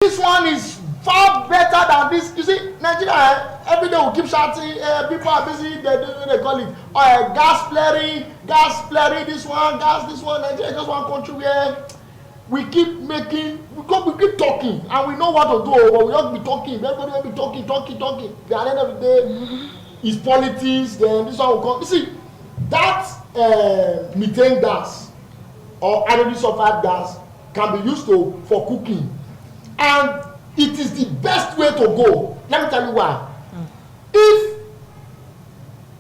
This one is far better than this. You see, Nigeria, every day we keep shouting, people are busy, they call it gas flaring, this one, Nigeria is just one country where we keep making, we keep talking, and we know what to do, but we just be talking, everybody will be talking. Then at the end of the day, it's politics, then this one will come. You see, that methane gas or hydrogen sulfide gas can be used for cooking. And it is the best way to go. Let me tell you why. If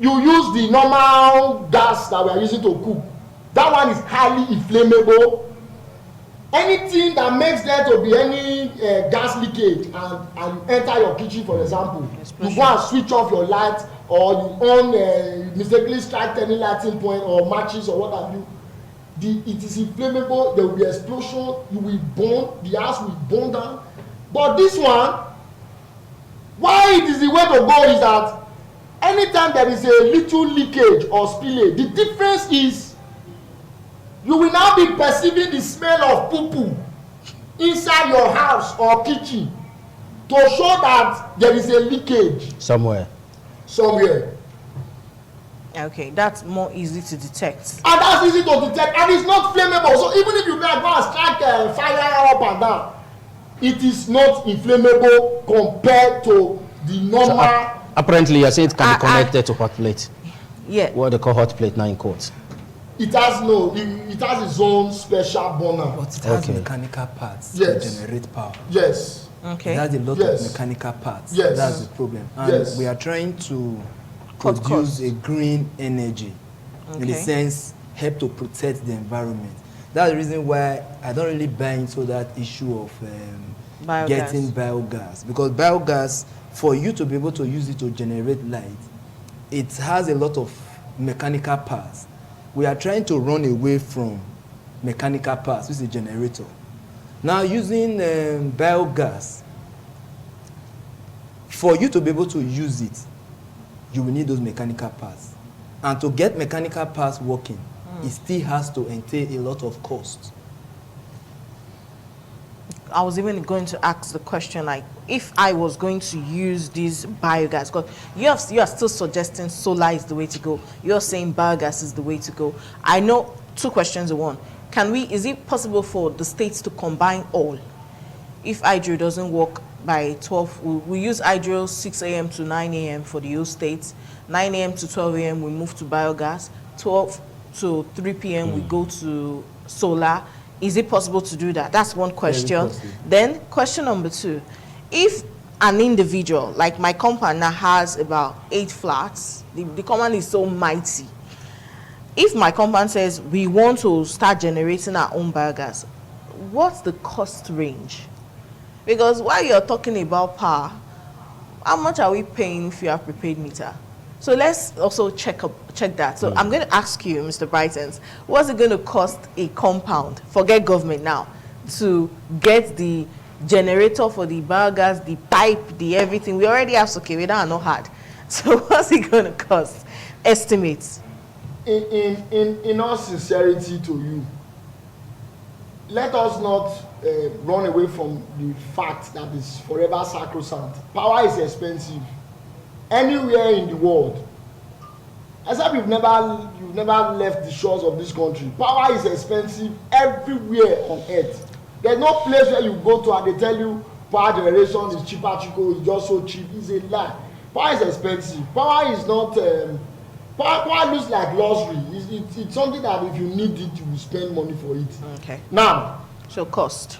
you use the normal gas that we are using to cook, that one is highly inflammable. Anything that makes there to be any gas leakage and enter your kitchen, for example, you go and switch off your light, or you on mistakenly strike any lighting point or matches or what have you. It is inflammable. There will be explosion. You will burn. The house will burn down. But this one, why it is the way to go is that anytime there is a little leakage or spillage, the difference is you will now be perceiving the smell of poo-poo inside your house or kitchen to show that there is a leakage somewhere. Okay, that's more easy to detect. And that's easy to detect, and it's not flammable. So even if you go and strike fire up and down, it is not inflammable compared to the normal. So, apparently, you're saying it can be connected to hot plate. Yeah. What they call hot plate now in quotes. It has it has its own special burner. But it has mechanical parts to generate power. Yes. Okay. It has a lot of mechanical parts. Yes. That's the problem. And we are trying to produce a green energy, in the sense help to protect the environment. That's the reason why I don't really buy into that issue of getting biogas, because biogas, for you to be able to use it to generate light, it has a lot of mechanical parts. We are trying to run away from mechanical parts, which is a generator. Now using biogas, for you to be able to use it, you will need those mechanical parts. And to get mechanical parts working, it still has to entail a lot of cost. I was even going to ask the question, like, if I was going to use this biogas, because you are still suggesting solar is the way to go. You're saying biogas is the way to go. I know two questions in one. Is it possible for the states to combine all? If hydro doesn't work by 12, we use hydro 6 a.m. to 9 a.m. for the whole states. 9 a.m. to 12 a.m. we move to biogas. 12 to 3 p.m. we go to solar. Is it possible to do that? That's one question. Then question number two, if an individual, like my compound now has about 8 flats, the compound is so mighty. If my compound says we want to start generating our own biogas, what's the cost range? Because while you're talking about power, how much are we paying if you have prepaid meter? So let's also check that. So I'm going to ask you, Mr. Brightens, what's it going to cost a compound, forget government now, to get the generator for the biogas, the pipe, the everything? We already have Sokeweda and not hard. So what's it going to cost? Estimates. In all sincerity to you, let us not run away from the fact that it's forever sacrosanct. Power is expensive anywhere in the world, except you've never left the shores of this country. Power is expensive everywhere on earth. There's no place where you go to and they tell you power generation is cheaper, it's just so cheap. It's a lie. Power is expensive. Power is not power looks like luxury. It's something that if you need it, you will spend money for it. Okay. Now, so cost.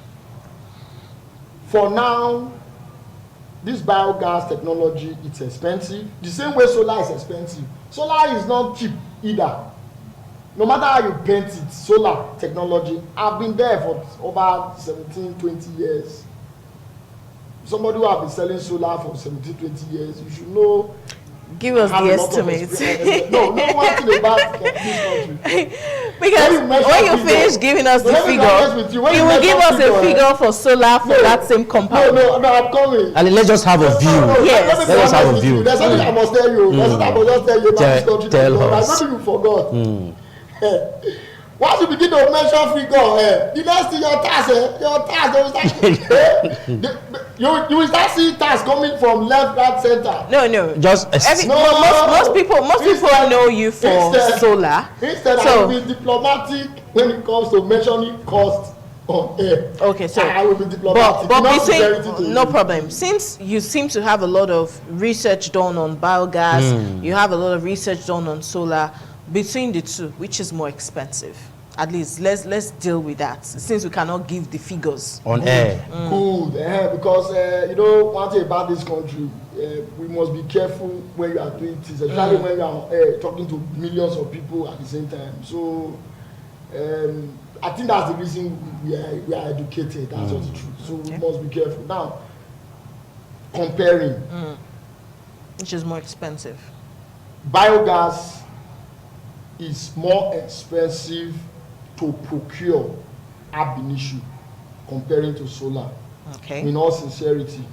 For now, this biogas technology, it's expensive. The same way solar is expensive. Solar is not cheap either. No matter how you paint it, solar technology, I've been there for over 17, 20 years. Somebody who has been selling solar for 17, 20 years, you should know. Give us the estimate. No one thing about this country. Because when you finish giving us the figure, you will give us a figure for solar for that same compound. No, I'm coming. And let's just have a view. Yes. Let's just have a view. There's something I must tell you. There's something I must just tell you about this country. Tell us. I know you forgot. Once you begin to mention figure, the next thing your tax, they will start. You will start seeing tax coming from left, right, center. No. Just most people know you for solar. Instead, I will be diplomatic when it comes to mentioning cost on air. Okay, so I will be diplomatic. But no problem. Since you seem to have a lot of research done on biogas, you have a lot of research done on solar. Between the two, which is more expensive? At least let's deal with that, since we cannot give the figures on air. Good, because one thing about this country, we must be careful when you are doing things, especially when you are talking to millions of people at the same time. So I think that's the reason we are educated. That's just the truth. So we must be careful. Now, comparing, which is more expensive? Biogas is more expensive to procure ab initio comparing to solar. Okay. In all sincerity.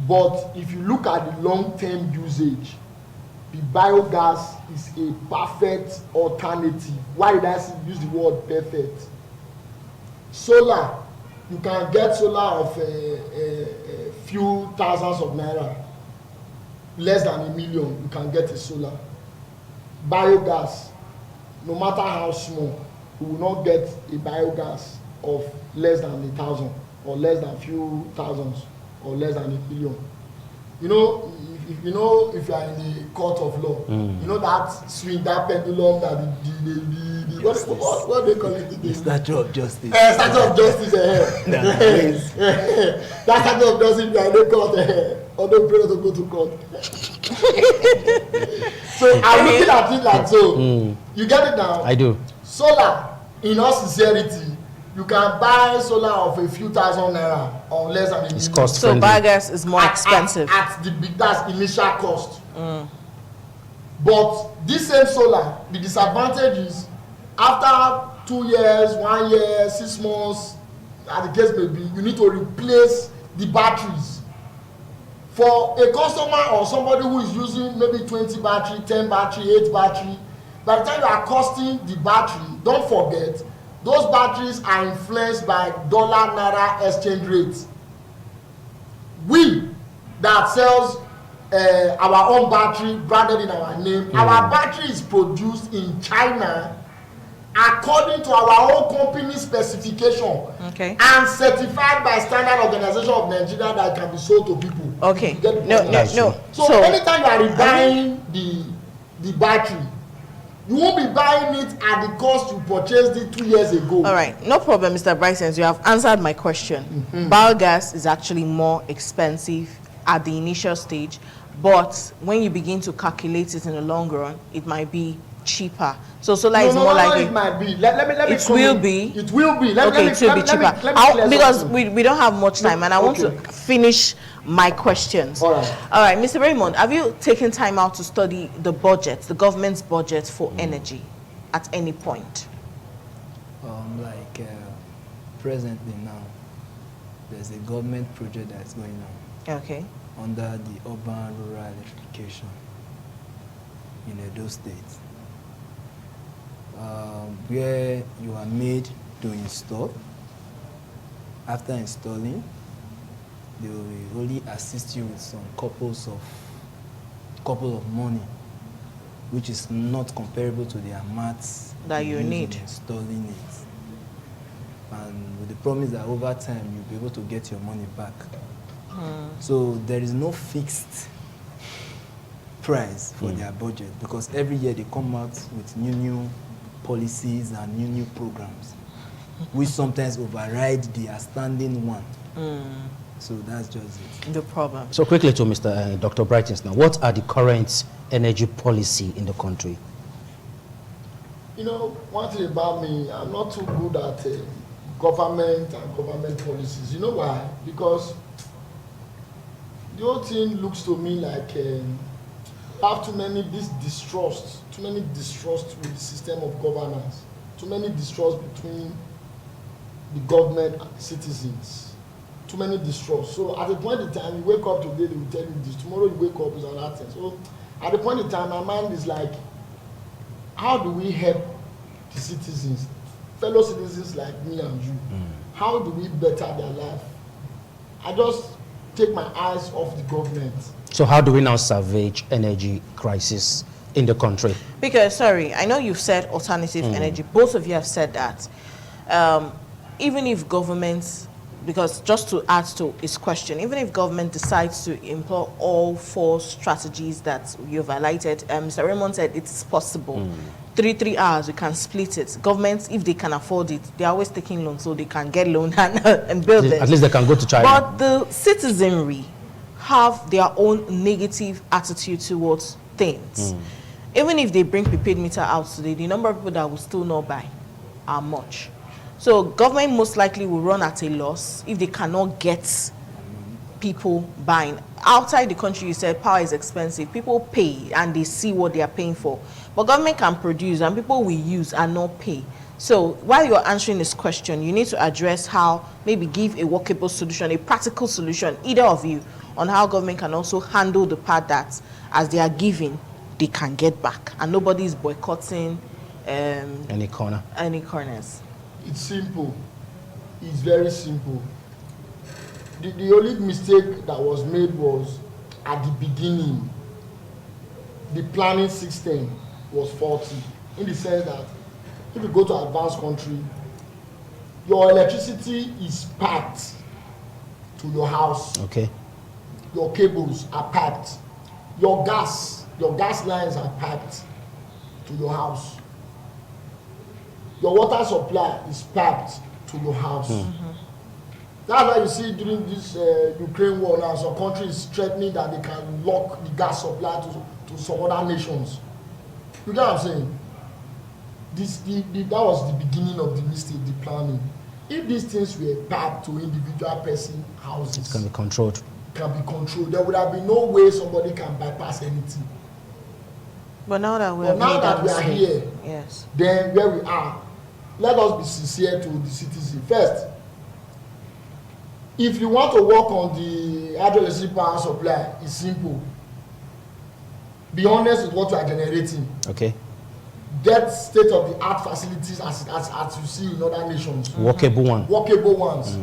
But if you look at the long-term usage, the biogas is a perfect alternative. Why did I use the word perfect? Solar, you can get solar of a few thousands of naira, less than $1 million. You can get a solar. Biogas, no matter how small, you will not get a biogas of less than 1,000 or less than few thousands or less than $1 million. If you are in the court of law, you know that swing, that pendulum, that what they call it? The statue of justice. Statue of justice. That statue of justice, you are in the court. Although pray to go to court. So I'm looking at it like so. You get it now? I do. Solar, in all sincerity, you can buy solar of a few thousand naira or less than $1 million. Cost so friendly. biogas is more expensive. At the big, that's initial cost. But this same solar, the disadvantage is after 2 years, 1 year, 6 months, as the case may be, you need to replace the batteries. For a customer or somebody who is using maybe 20 battery, 10 battery, 8 battery, by the time you are costing the battery, don't forget, those batteries are influenced by dollar-naira exchange rates. We that sells our own battery branded in our name, our battery is produced in China according to our own company specification, and certified by Standard Organization of Nigeria that can be sold to people. Okay. No. So anytime you are rebuying the battery, you won't be buying it at the cost you purchased it 2 years ago. All right, no problem, Mr. Brighton. You have answered my question. Biogas is actually more expensive at the initial stage, but when you begin to calculate it in the long run, it might be cheaper. So solar is more like it might be. Let me it will be. It will be. It will be cheaper. Because we don't have much time, and I want to finish my questions. All right, Mr. Raymond, have you taken time out to study the budget, the government's budget for energy at any point? Presently now, there's a government project that's going on. Okay. Under the urban-rural electrification in Edo State, where you are made to install. After installing, they will only assist you with some couple of money, which is not comparable to the amounts that you need installing it. And with the promise that over time you'll be able to get your money back. So there is no fixed price for their budget, because every year they come out with new policies and new programs, which sometimes override the standing one. So that's just it. The problem. So quickly to Dr. Brighton now, what are the current energy policy in the country? One thing about me, I'm not too good at government and government policies. You know why? Because the whole thing looks to me like have too many distrust with the system of governance, too many distrust between the government and the citizens, too many distrust. So at the point in time you wake up today, they will tell you this, tomorrow you wake up is another thing. So at the point in time my mind is like, how do we help the citizens, fellow citizens like me and you? How do we better their life? I just take my eyes off the government. So how do we now salvage energy crisis in the country? Because, sorry, I know you've said alternative energy. Both of you have said that. Even if governments, because just to add to his question, even if government decides to employ all 4 strategies that you've highlighted, Mr. Raymond said it's possible. 3 hours, we can split it. Governments, if they can afford it, they're always taking loans, so they can get loan and build it. At least they can go to China. But the citizenry have their own negative attitude towards things. Even if they bring prepaid meter out today, the number of people that will still not buy are much. So government most likely will run at a loss if they cannot get people buying. Outside the country, you said power is expensive. People pay and they see what they are paying for. But government can produce and people will use and not pay. So while you're answering this question, you need to address how, maybe give a workable solution, a practical solution, either of you, on how government can also handle the part that as they are giving, they can get back. And nobody is boycotting any corners. It's simple. It's very simple. The only mistake that was made was at the beginning, the planning system was faulty, in the sense that if you go to advanced country, your electricity is packed to your house. Okay. Your cables are packed. Your gas lines are packed to your house. Your water supply is packed to your house. That's why you see during this Ukraine war now, some countries threatening that they can lock the gas supply to some other nations. You get what I'm saying? That was the beginning of the mistake, the planning. If these things were packed to individual person houses, it can be controlled. There would have been no way somebody can bypass anything. But now that we are here, yes, then where we are, let us be sincere to the citizen. First, if you want to work on the hydroelectric power supply, it's simple. Be honest with what you are generating. Okay. Get state-of-the-art facilities as you see in other nations. Workable ones.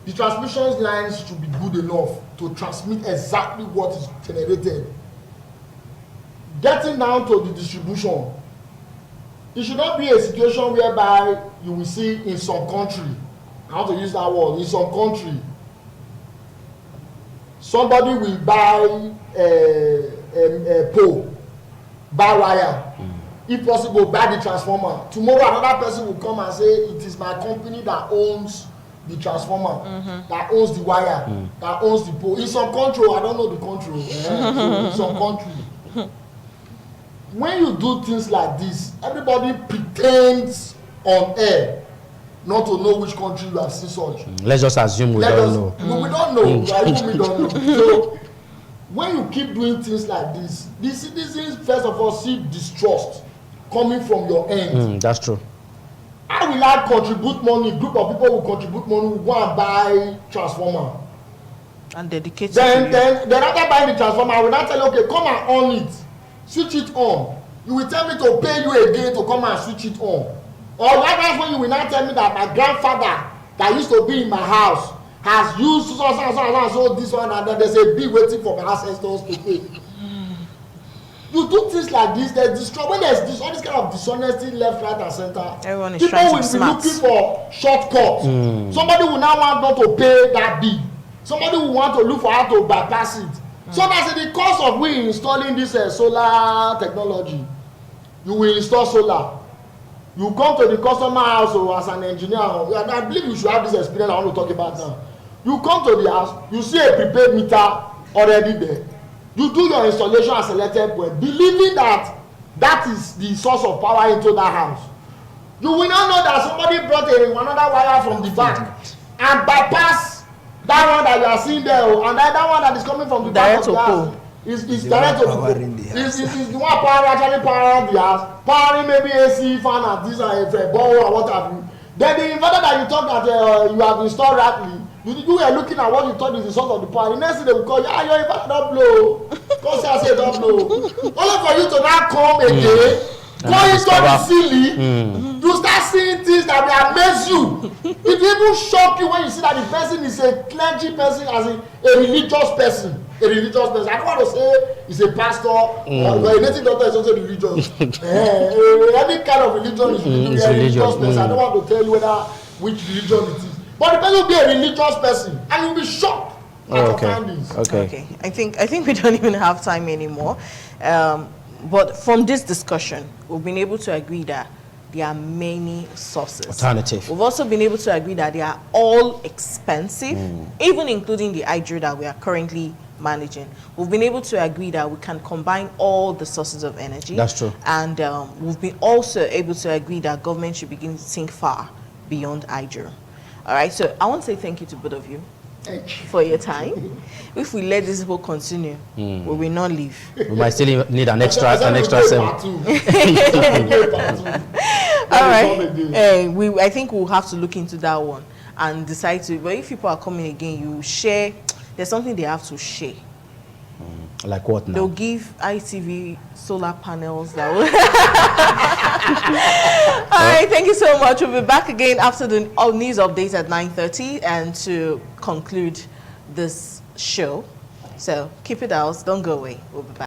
The transmission lines should be good enough to transmit exactly what is generated. Getting down to the distribution, it should not be a situation whereby you will see in some country, how to use that word, in some country, somebody will buy a pole, buy wire, if possible buy the transformer. Tomorrow another person will come and say it is my company that owns the transformer, that owns the wire, that owns the pole. In some country, I don't know the country, so in some country. When you do things like this, everybody pretends on air not to know which country you have seen such. Let's just assume we don't know. We don't know. We don't know. So when you keep doing things like this, the citizens first of all see distrust coming from your end. That's true. How will I contribute money? A group of people will contribute money, will go and buy transformer. And dedicate it then after buying the transformer, I will not tell you, okay, come and on it. Switch it on. You will tell me to pay you again to come and switch it on. Or likewise when you will not tell me that my grandfather that used to be in my house has used so this one, and then there's a bill waiting for my ancestors to pay. You do things like this, there's destroy. When there's all this kind of dishonesty left, right, and center, everyone is people trying to will be be smart. looking for shortcuts. Somebody will now want not to pay that bill. Somebody will want to look for how to bypass it. So that's the cost of we installing this solar technology. You will install solar. You come to the customer house or as an engineer, I believe you should have this experience I want to talk about now. You come to the house, you see a prepaid meter already there. You do your installation at selected point, believing that that is the source of power into that house. You will not know that somebody brought another wire from the back and bypass that one that you are seeing there, and that one that is coming from the back of the house is direct to the pole. Is the one actually powering the house, powering maybe AC fan and this and a ball or what have you. Then the inverter that you thought that you have installed rightly, you were looking at what you thought is the source of the power. The next thing they will call you, your inverter don't blow. Come say I say don't blow. Only for you to now come again, go into the ceiling, you start seeing things that will amaze you. It will even shock you when you see that the person is a clergy person, as a religious person. A religious person. I don't want to say he's a pastor, or a native doctor is also religious. Any kind of religion is a religious person. I don't want to tell you which religion it is. But the person will be a religious person, and you'll be shocked at the findings. Okay. I think we don't even have time anymore. But from this discussion, we've been able to agree that there are many sources. Alternative. We've also been able to agree that they are all expensive, even including the hydro that we are currently managing. We've been able to agree that we can combine all the sources of energy. That's true. And we've been also able to agree that government should begin to think far beyond hydro. All right, so I want to say thank you to both of you for your time. If we let this whole continue, we will not leave. We might still need an extra 7. All right. I think we'll have to look into that one and decide to. But if people are coming again, you share. There's something they have to share. Like what now? They'll give ITV solar panels. That will. All right. Thank you so much. We'll be back again after the news update at 9:30 and to conclude this show. So keep it out. Don't go away. We'll be back.